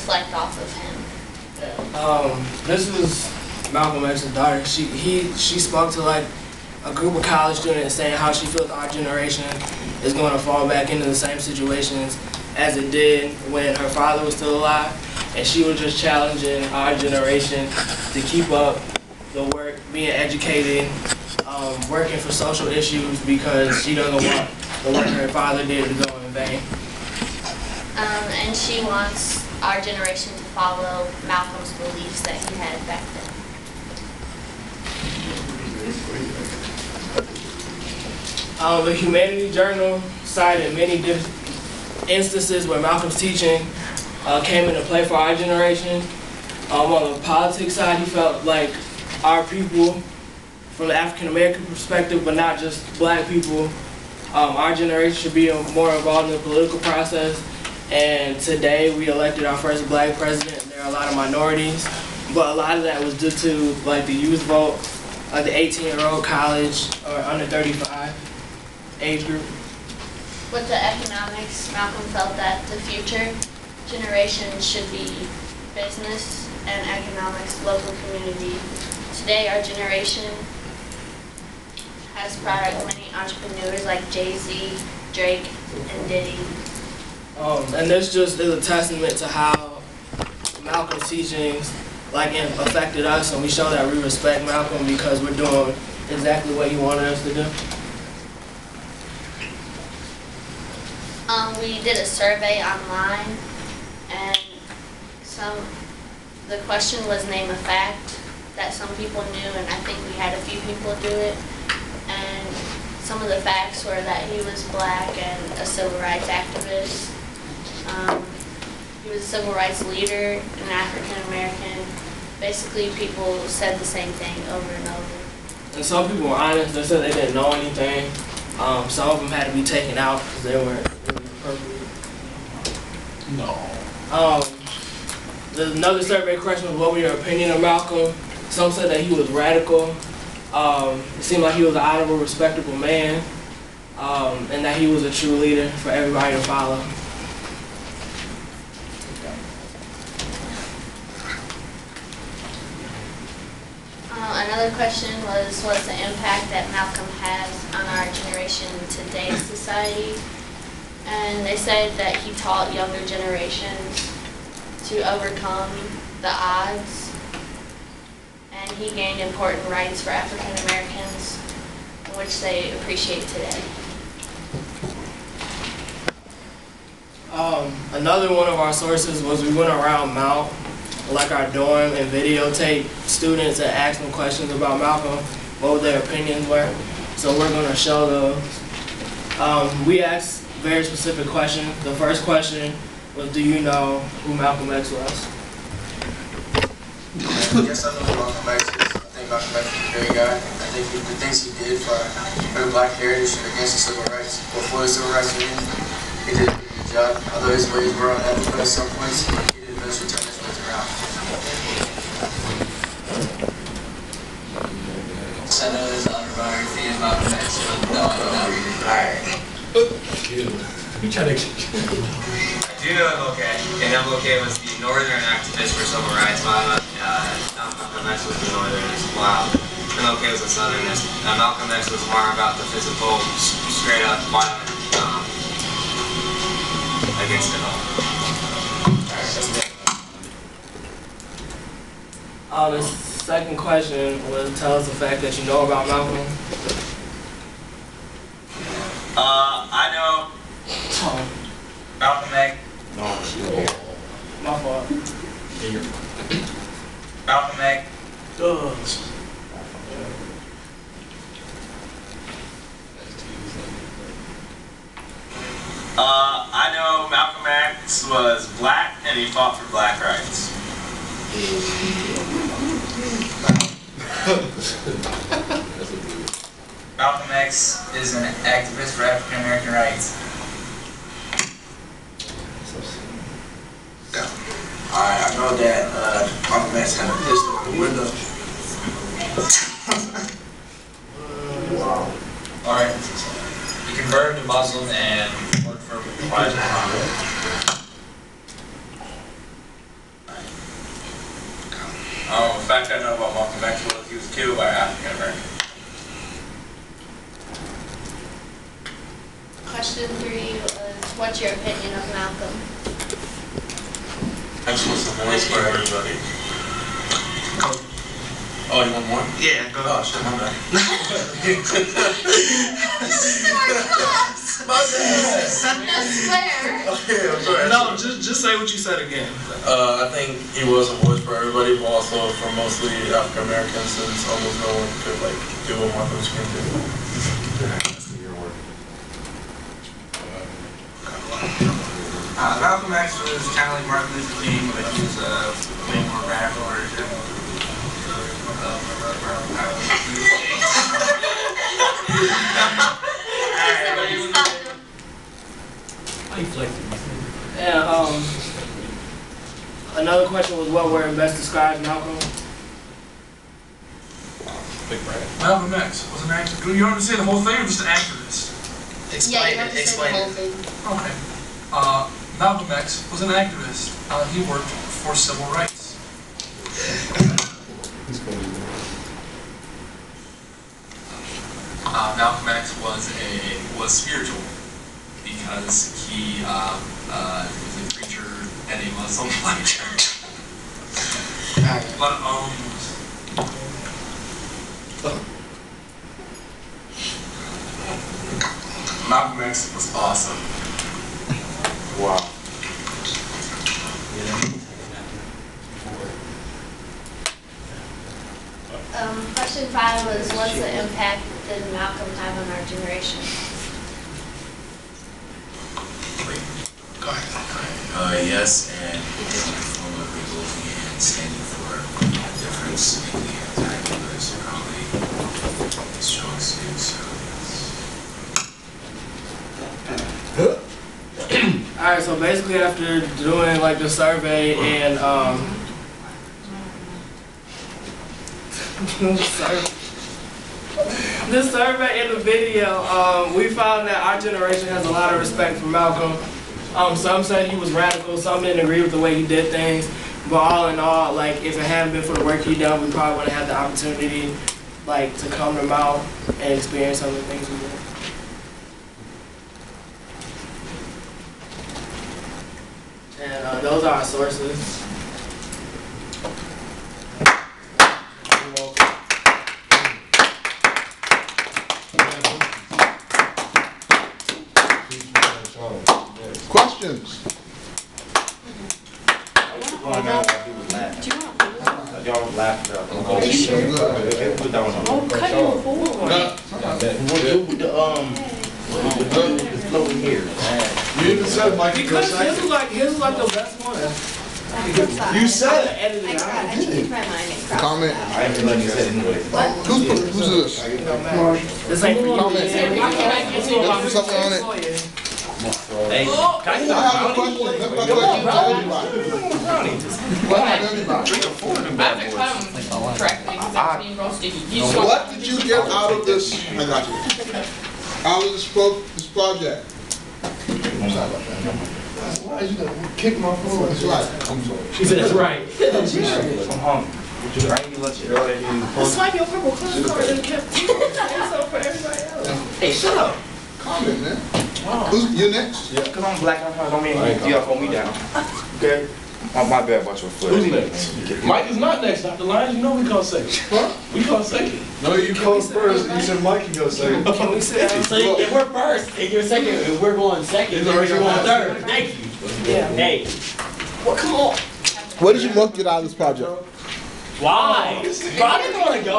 reflect off of him. This is Malcolm X's daughter. She spoke to like a group of college students saying how she feels our generation is going to fall back into the same situations as it did when her father was still alive, and she was just challenging our generation to keep up the work, being educated, working for social issues, because she doesn't want the work her father did to go in vain. And she wants our generation to follow Malcolm's beliefs that he had back then. The Humanity Journal cited many instances where Malcolm's teaching came into play for our generation. On the politics side, he felt like our people, from the African American perspective, but not just black people, our generation should be more involved in the political process. And today we elected our first black president. There are a lot of minorities, but a lot of that was due to like the youth vote, like the 18-year-old college or under 35 age group. With the economics, Malcolm felt that the future generation should be business and economics, local community. Today, our generation has brought out many entrepreneurs like Jay-Z, Drake, and Diddy. And this just is a testament to how Malcolm's teachings affected us, and we show that we respect Malcolm because we're doing exactly what he wanted us to do. We did a survey online, and the question was name a fact that some people knew, and I think we had a few people do it. And some of the facts were that he was black and a civil rights activist. He was a civil rights leader, an African American. Basically, people said the same thing over and over. And some people were honest. They said they didn't know anything. Some of them had to be taken out because they weren't really appropriate. No. Another survey question was, what were your opinion of Malcolm? Some said that he was radical. It seemed like he was an honorable, respectable man, and that he was a true leader for everybody to follow. Another question was, what's the impact that Malcolm has on our generation in today's society? And they said that he taught younger generations to overcome the odds, and he gained important rights for African Americans, which they appreciate today. Another one of our sources was we went around Mount, like our dorm, and videotaped students and asked them questions about Malcolm, what their opinions were. So we're going to show those. We asked very specific questions. The first question was, do you know who Malcolm X was? Yes, I know who Malcolm X is. I think Malcolm X was a great guy. I think the things he did for the black heritage and against the civil rights, before the civil rights movement, he did a pretty good job. Although his ways were unethical at some points, he did eventually turn his ways around. I know there's an autobiography of Malcolm X, but no, I did not read it. Alright. You try to I do know MLK, and MLK was the northern activist for civil rights, while Malcolm X was the northernist, while MLK was the southernist. Malcolm X was more about the physical, straight up violent against it all. The second question was, tell us the fact that you know about Malcolm. I know Malcolm X. No, My fault. Malcolm X. I know Malcolm X was black and he fought for black rights. Malcolm X is an activist for African American rights. Alright, I know that Malcolm X had a pistol in the window. Wow. Alright. He converted to Muslim and worked for a private company. what's your opinion of Malcolm? X was the voice for everybody. Oh, you want more? Yeah, go Oh, shit, my bad. No swear. Okay, I'm sorry. No, just say what you said again. I think he was a voice for everybody, but also for mostly African Americans, since almost no one could like do what Martin Luther King did. Malcolm X was kind of like Martin Luther King, but he was a way more radical version. And another question was what word best describes Malcolm? Malcolm X was an actor. Do you want to say the whole thing or just an activist? Yeah, you have to say the whole thing. Okay. Malcolm X was an activist. He worked for civil rights. Malcolm X was spiritual because he was a preacher at a Muslim-like church. But Malcolm X was awesome. Wow. Question 5 was what's the impact did Malcolm have on our generation? Yes, and he did in the form of revolting and standing for a difference, making anti-capitalist probably his strong suit, so Alright, so basically after doing like the survey and the survey and the video, we found that our generation has a lot of respect for Malcolm. Some said he was radical, some didn't agree with the way he did things, but all in all, like if it hadn't been for the work he done, we probably wouldn't have the opportunity like to come to Mount and experience some of the things we did. And those are our sources. Questions? Y'all laughed about it. The floating here. You even said Mike. Because his was like the best one. You said it. Edited it out. Comment. I ain't letting you say it anyway. Who's this? This ain't for you. Comment. Why can't I get you Put something on it. Hey, I have a question. That's my question to everybody. What about anybody? What did you get out of this? I got you. Out of this project? Why is you gonna kick my phone? That's right. I'm sorry. She said that's right. I'm hungry. Swipe your purple card and kept so for everybody else. Hey, shut up. Comment, man. Who's you next? Yeah. Cause I'm black, don't mean y'all hold me down. Okay? Oh, my bad about your foot. Who's next? Mike is not next, Dr. Lyons. You know we call second. Huh? We call second. No, you called first. You said Mike can go second. Can we say So if we're first, and you're second, if we're going second, then you're going third. Thank you. Yeah. Hey. Well, come on. What did you most get out of this project? Why? Bro, I didn't want to go.